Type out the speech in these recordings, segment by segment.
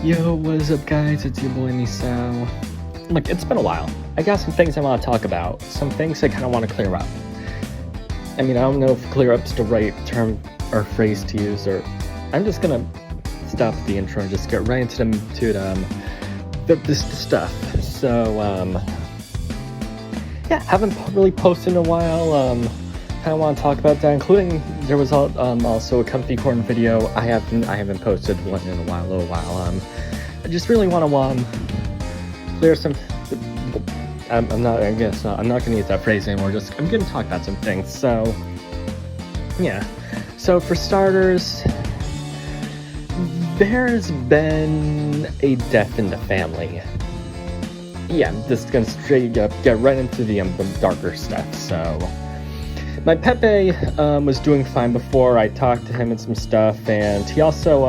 Yo, what is up guys, it's your boy Miso. Look, it's been a while. I got some things I want to talk about, some things I kind of want to clear up. I mean, I don't know if clear up's the right term or phrase to use, or I'm just gonna stop the intro and just get right into the stuff. So, yeah, haven't really posted in a while. Kind of want to talk about that, including there was also a comfy corn video. I haven't posted one in a little while. I just really want to clear some. I'm not gonna use that phrase anymore. I'm gonna talk about some things. So yeah. So for starters, there's been a death in the family. Yeah, I'm just gonna straight up get right into the darker stuff. So. My Pepe was doing fine before. I talked to him and some stuff, and he also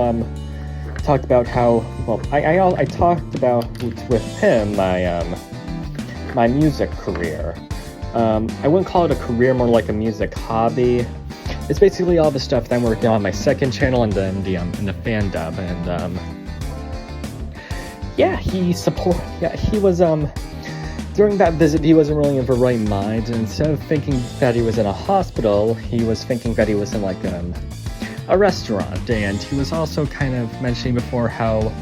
talked about how, well, I talked about with him my music career. I wouldn't call it a career, more like a music hobby. It's basically all the stuff that I'm working on my second channel and then in the fan dub, and yeah, he was during that visit, he wasn't really in the right mind, and instead of thinking that he was in a hospital, he was thinking that he was in, like, a restaurant, and he was also kind of mentioning before how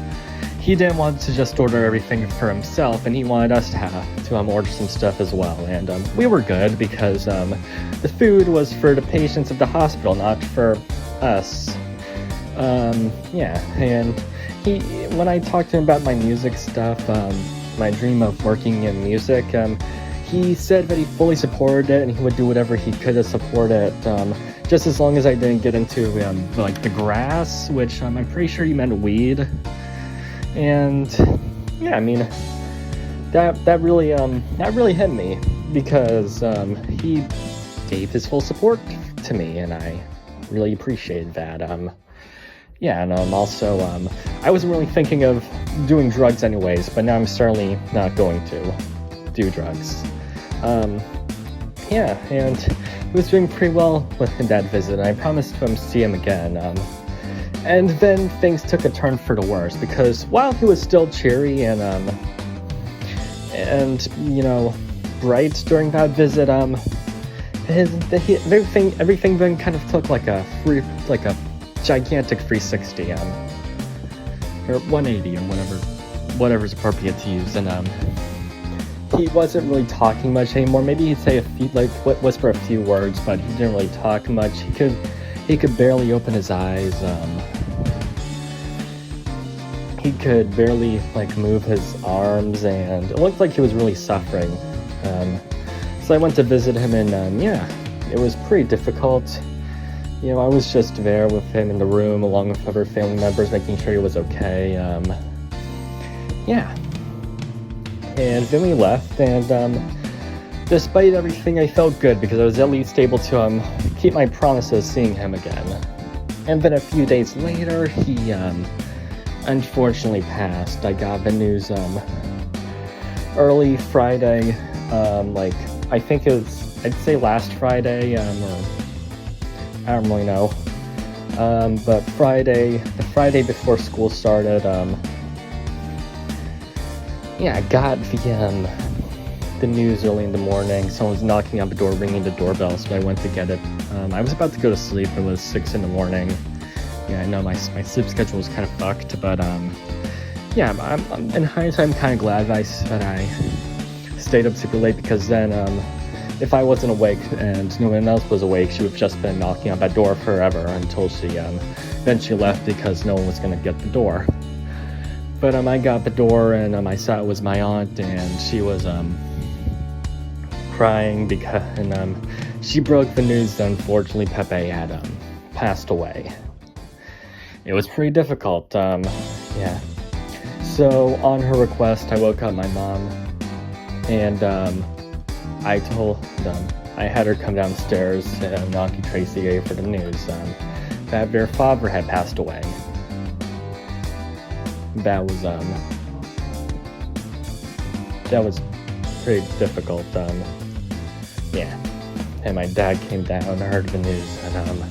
he didn't want to just order everything for himself, and he wanted us to order some stuff as well, and we were good, because the food was for the patients of the hospital, not for us. Yeah, and when I talked to him about my music stuff, my dream of working in music, he said that he fully supported it and he would do whatever he could to support it, just as long as I didn't get into like the grass, which I'm pretty sure he meant weed. And yeah, I mean, that really hit me, because he gave his full support to me, and I really appreciated that. Yeah, and also, I wasn't really thinking of doing drugs anyways, but now I'm certainly not going to do drugs. Yeah, and he was doing pretty well with that visit, and I promised him to see him again. And then things took a turn for the worse, because while he was still cheery and you know, bright during that visit, everything then kind of took like a gigantic 360, or 180, or whatever's appropriate to use, and he wasn't really talking much anymore. Maybe he'd say whisper a few words, but he didn't really talk much. He could barely open his eyes. He could barely move his arms, and it looked like he was really suffering. So I went to visit him, and yeah, it was pretty difficult. You know, I was just there with him in the room along with other family members, making sure he was okay. Yeah. And then we left, and despite everything, I felt good because I was at least able to keep my promise of seeing him again. And then a few days later, he unfortunately passed. I got the news early Friday, I think it was, I'd say last Friday, or I don't really know, but the Friday before school started, yeah, I got the news early in the morning. Someone was knocking on the door, ringing the doorbell, so I went to get it. I was about to go to sleep. It was 6 in the morning. Yeah, I know my sleep schedule was kind of fucked, but yeah, I'm in hindsight, I'm kind of glad that I stayed up super late, because then if I wasn't awake and no one else was awake, she would have just been knocking on that door forever until then she left because no one was going to get the door. But I got the door, and I saw it was my aunt, and she was crying and she broke the news that unfortunately Pepe had passed away. It was pretty difficult, yeah. So on her request, I woke up my mom, and I had her come downstairs, and Auntie Tracy gave her the news that their father had passed away. That was pretty difficult, yeah. And my dad came down and heard the news, and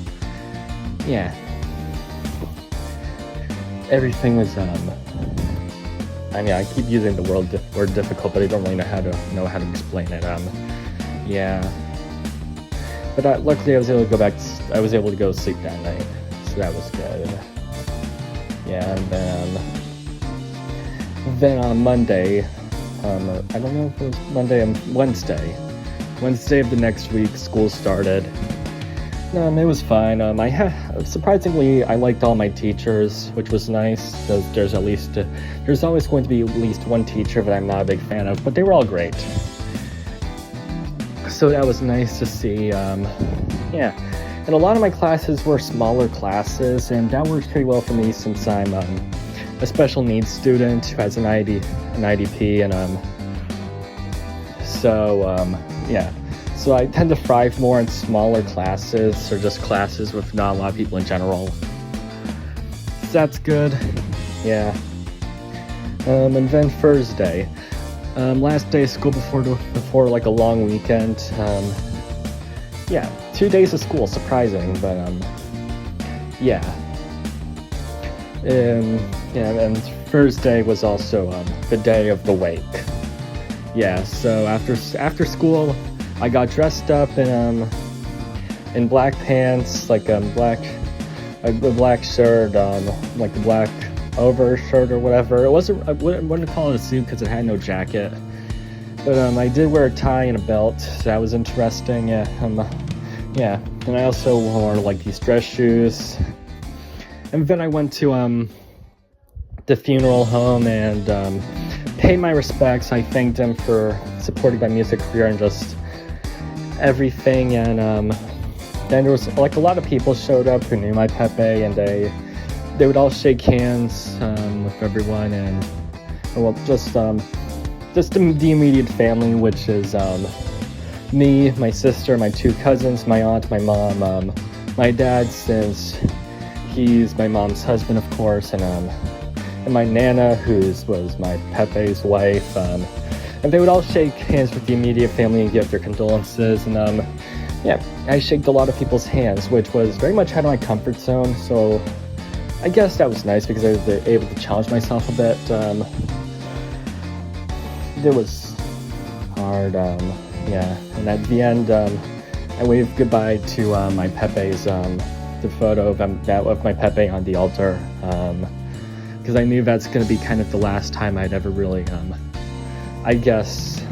yeah. everything was I mean, I keep using the word difficult, but I don't really know how to explain it. Yeah. But luckily, I was able to go back. I was able to go to sleep that night, so that was good. Yeah, and then on Monday, I don't know if it was Monday, Wednesday of the next week, school started. It was fine. Surprisingly, I liked all my teachers, which was nice. There's always going to be at least one teacher that I'm not a big fan of, but they were all great. So that was nice to see. Yeah, and a lot of my classes were smaller classes, and that works pretty well for me since I'm a special needs student who has an IDP, and yeah. So I tend to thrive more in smaller classes, or just classes with not a lot of people in general. So that's good. Yeah. And then Thursday, last day of school before like a long weekend. Yeah, 2 days of school, surprising, but yeah. And Thursday was also the day of the wake. Yeah, so after school, I got dressed up in black pants, like a black shirt, like a black overshirt or whatever. It wasn't, I wouldn't call it a suit because it had no jacket. But I did wear a tie and a belt, so that was interesting. Yeah, yeah. And I also wore like these dress shoes. And then I went to the funeral home and paid my respects. I thanked him for supporting my music career and just everything. And then there was like a lot of people showed up who knew my Pepe, and they would all shake hands with everyone, and well, just the immediate family, which is me, my sister, my 2 cousins, my aunt, my mom, my dad, since he's my mom's husband, of course, and my Nana, who was my Pepe's wife, and they would all shake hands with the immediate family and give their condolences, and yeah, I shaked a lot of people's hands, which was very much out of my comfort zone, so I guess that was nice because I was able to challenge myself a bit. It was hard, yeah, and at the end, I waved goodbye to my Pepe's, the photo of my Pepe on the altar, because I knew that's going to be kind of the last time I'd ever really, I guess,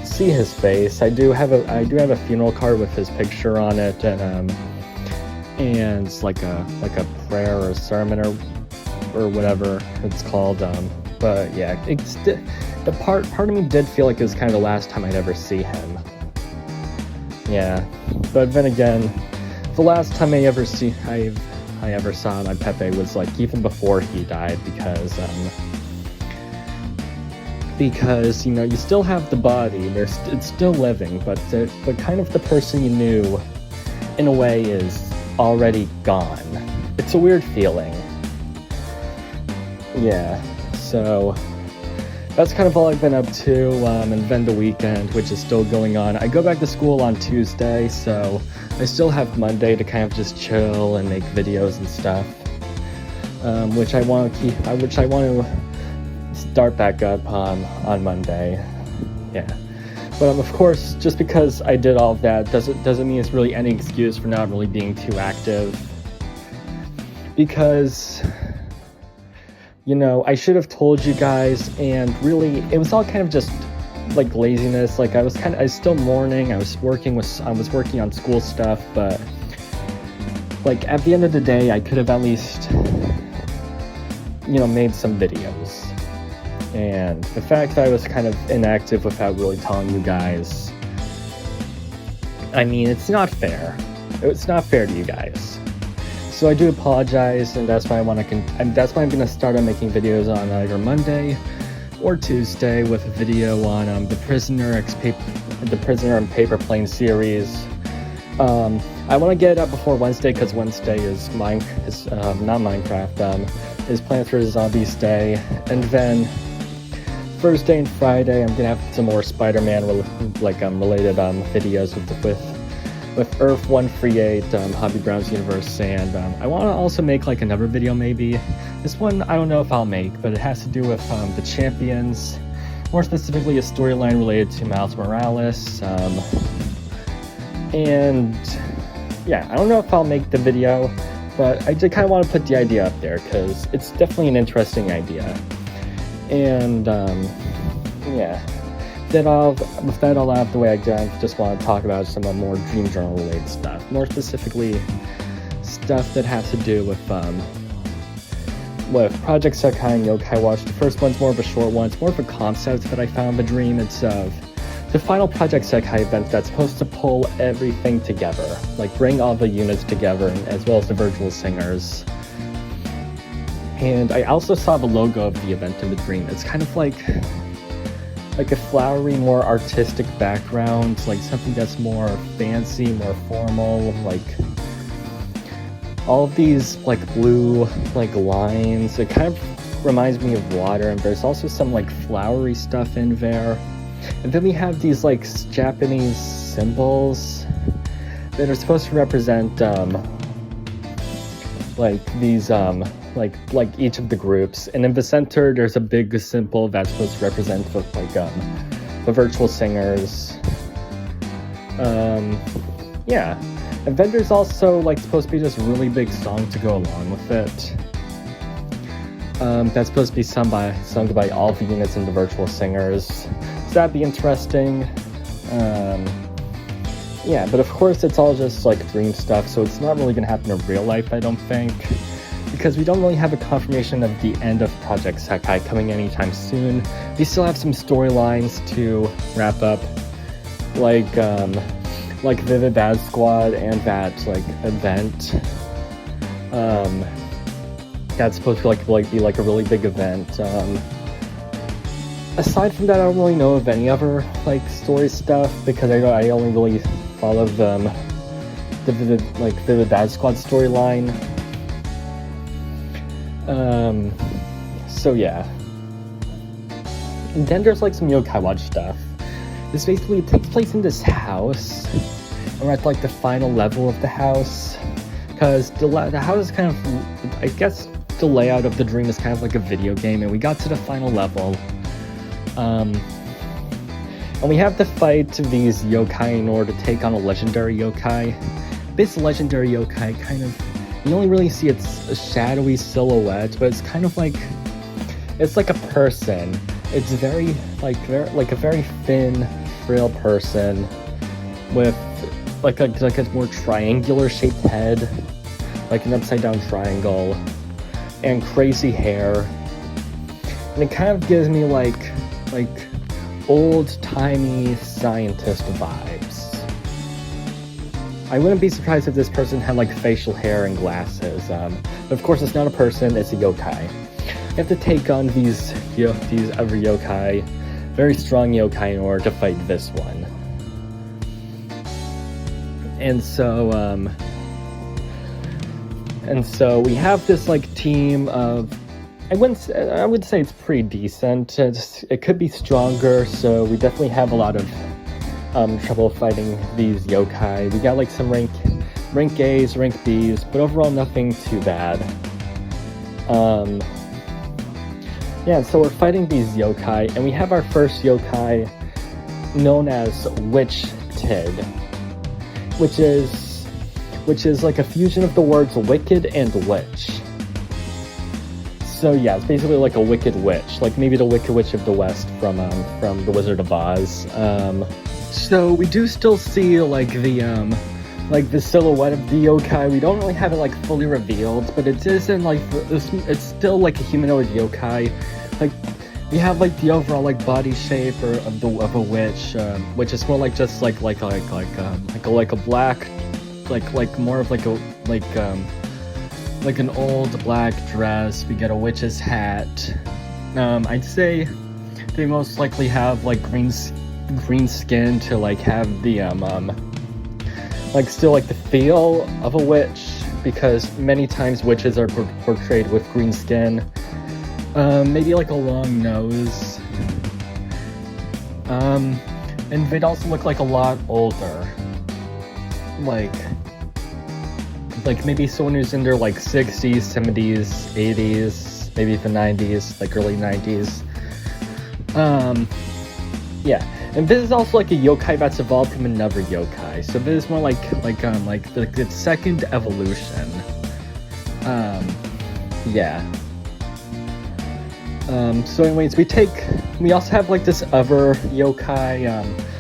see his face. I do have a funeral card with his picture on it, and it's like a prayer or a sermon or whatever it's called. But yeah, the part of me did feel like it was kind of the last time I'd ever see him. Yeah, but then again, the last time I ever saw my Pepe was like even before he died, because you know, you still have the body, it's still living, but kind of the person you knew in a way is already gone. It's a weird feeling. Yeah, so that's kind of all I've been up to, and then the weekend, which is still going on. I go back to school on Tuesday, so I still have Monday to kind of just chill and make videos and stuff, which I want to start back up on Monday. Yeah, but of course, just because I did all of that doesn't mean it's really any excuse for not really being too active, because you know, I should have told you guys, and really it was all kind of just like laziness. Like I was still mourning, I was working on school stuff, but like at the end of the day I could have at least, you know, made some videos. And the fact that I was kind of inactive without really telling you guys, I mean, it's not fair. It's not fair to you guys. So I do apologize, and that's why I'm going to start on making videos on either Monday or Tuesday with a video on the Prisoner and Paper Plane series. I want to get it up before Wednesday because Wednesday is not Minecraft. Is Plants vs. Zombies Day, and then Thursday and Friday I'm gonna have some more Spider-Man related videos with Earth 138, Hobby Brown's universe, and I want to also make like another video maybe. This one I don't know if I'll make, but it has to do with the champions, more specifically a storyline related to Miles Morales, and yeah, I don't know if I'll make the video, but I just kind of want to put the idea up there because it's definitely an interesting idea. And yeah, with that all out of the way, I just want to talk about some more Dream Journal related stuff, more specifically stuff that has to do with Project Sekai and Yokai Watch. The first one's more of a short one. It's more of a concept that I found in the dream. It's the final Project Sekai event that's supposed to pull everything together, like bring all the units together, as well as the virtual singers. And I also saw the logo of the event in the dream. It's kind of like a flowery, more artistic background, like something that's more fancy, more formal, like all of these like blue like lines. It kind of reminds me of water, and there's also some like flowery stuff in there. And then we have these like Japanese symbols that are supposed to represent like these like each of the groups. And in the center there's a big symbol that's supposed to represent the virtual singers. Yeah. And then there's also like supposed to be this really big song to go along with it. That's supposed to be sung by all the units and the virtual singers. So that'd be interesting. Yeah, but of course it's all just like dream stuff, so it's not really gonna happen in real life, I don't think, because we don't really have a confirmation of the end of Project Sekai coming anytime soon. We still have some storylines to wrap up, like Vivid Bad Squad and that like event. That's supposed to be like a really big event. Aside from that, I don't really know of any other like story stuff because I only really follow the Vivid Bad Squad storyline. So yeah. And then there's like some Yokai Watch stuff. This basically takes place in this house. And we're at like the final level of the house. Because the house is kind of, I guess the layout of the dream is kind of like a video game, and we got to the final level. And we have to fight these yokai in order to take on a legendary yokai. This legendary yokai kind of, you only really see its a shadowy silhouette, but it's kind of like, it's like a person. It's very a very thin, frail person with like a more triangular shaped head, like an upside down triangle, and crazy hair. And it kind of gives me like old-timey scientist vibes. I wouldn't be surprised if this person had like facial hair and glasses. But of course it's not a person, it's a yokai. You have to take on these other yokai, very strong yokai, in order to fight this one. And so we have this like team of, I would say it's pretty decent. It could be stronger, so we definitely have a lot of trouble fighting these yokai. We got like some rank A's, rank B's, but overall nothing too bad. Yeah, so we're fighting these yokai, and we have our first yokai known as Witch Tid, which is like a fusion of the words wicked and witch. So yeah, it's basically like a wicked witch, like maybe the Wicked Witch of the West from The Wizard of Oz. So we do still see like the silhouette of the yokai. We don't really have it like fully revealed, but it isn't like it's still like a humanoid yokai. Like we have like the overall like body shape of a witch, which is more like just like a black, like more of like an old black dress. We get a witch's hat. I'd say they most likely have like green skin to like have the like still like the feel of a witch, because many times witches are portrayed with green skin. Maybe like a long nose. And they'd also look like a lot older. like maybe someone who's in their like 60s, 70s, 80s, maybe even 90s, like early 90s. Yeah, and this is also like a yokai that's evolved from another yokai. So this is more like its second evolution. Yeah. So anyways, we also have like this other yokai.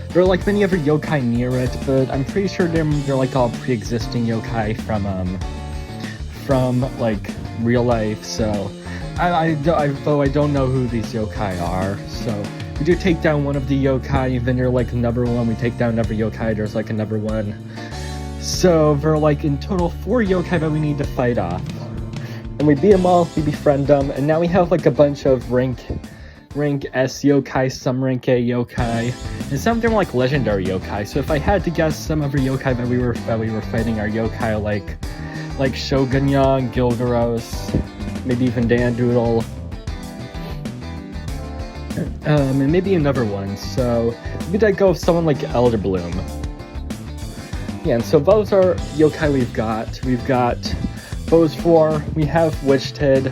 There are like many other yokai near it, but I'm pretty sure they're like all pre-existing yokai from like real life. So though I don't know who these yokai are. So we do take down one of the yokai, then there's like another one. We take down another yokai. There's like another one. So there are like in total 4 yokai that we need to fight off. And we beat them all, we befriend them, and now we have like a bunch of rank S yokai, some rank A yokai, and some of them are like legendary yokai. So if I had to guess, some other yokai that we were fighting are yokai like Shogunyan, Gilgaros, maybe even Dandoodle, and maybe another one. So maybe I'd go with someone like Elder Bloom. Yeah, and so those are yokai we've got. We've got those 4. We have Witchtid,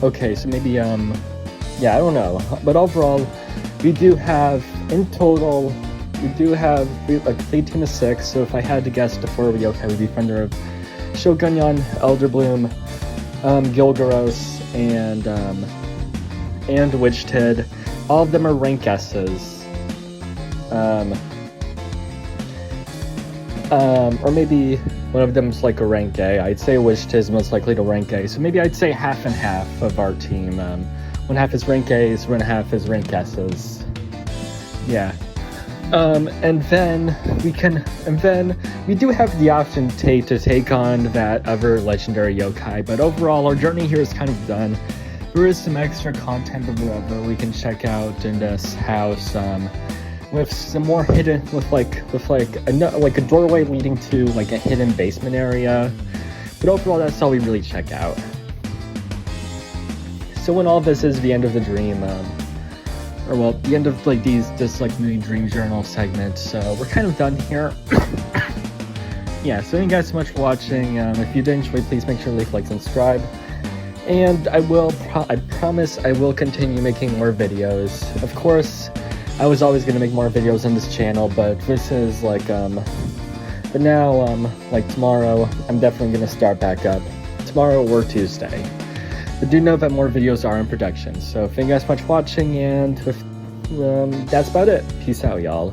okay, so maybe, yeah, I don't know, but overall, we do have, in total, like 18 to 6, so if I had to guess, the 4 yokai would be Thunder of Shogunyan, Elder Bloom, Gilgaros, and Witchtid. All of them are rank S's. Or maybe one of them's like a rank A. I'd say Witchtid is most likely to rank A. So maybe I'd say half and half of our team. One half is rank A's, one half is rank S's. Yeah. And then we do have the option to take on that other legendary yokai, but overall our journey here is kind of done. There is some extra content that we can check out in this house, with some more hidden, with a doorway leading to like a hidden basement area. But overall, that's all we really check out. So when all this is the end of the dream, the end of like this like mini dream journal segment. So we're kind of done here. Yeah. So thank you guys so much for watching. If you did enjoy, please make sure to leave, like, and subscribe. And I promise I will continue making more videos. Of course, I was always going to make more videos on this channel, but this is like, but now, like tomorrow, I'm definitely going to start back up. Tomorrow or Tuesday. But do know that more videos are in production. So thank you guys so much for watching, and that's about it. Peace out, y'all.